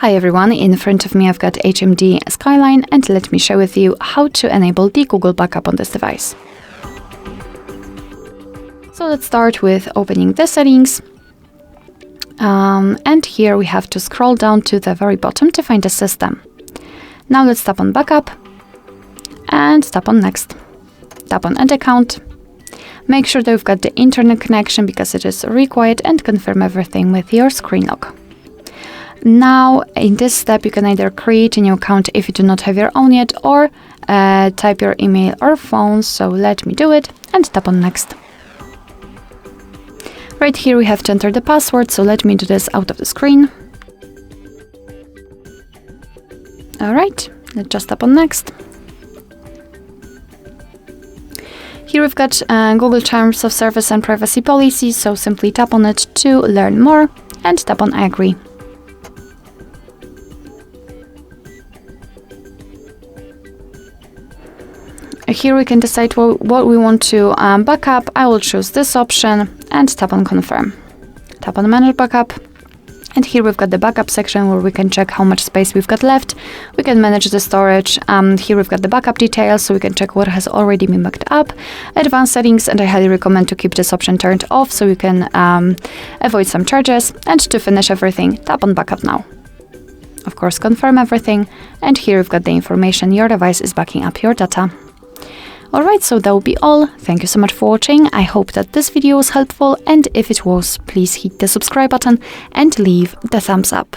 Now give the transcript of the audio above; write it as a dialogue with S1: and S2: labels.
S1: Hi everyone, in front of me I've got HMD Skyline, and let me share with you how to enable the Google backup on this device. So let's start with opening the settings. And here we have to scroll down to the very bottom to find the system. Now let's tap on backup and tap on next. Tap on add account. Make sure that you've got the internet connection because it is required, and confirm everything with your screen lock. Now in this step you can either create a new account if you do not have your own yet, or type your email or phone. So let me do it and tap on next. Right here we have to enter the password, so let me do this out of the screen. Alright, let's just tap on next. Here we've got Google Terms of Service and Privacy Policy, so simply tap on it to learn more and tap on I agree. Here we can decide what we want to back up. I will choose this option and tap on confirm. Tap on manage backup. And here we've got the backup section where we can check how much space we've got left. We can manage the storage. Here we've got the backup details, so we can check what has already been backed up. Advanced settings, and I highly recommend to keep this option turned off so you can avoid some charges. And to finish everything, tap on backup now. Of course, confirm everything. And here we've got the information. Your device is backing up your data. Alright, so that will be all. Thank you so much for watching. I hope that this video was helpful, and if it was, please hit the subscribe button and leave the thumbs up.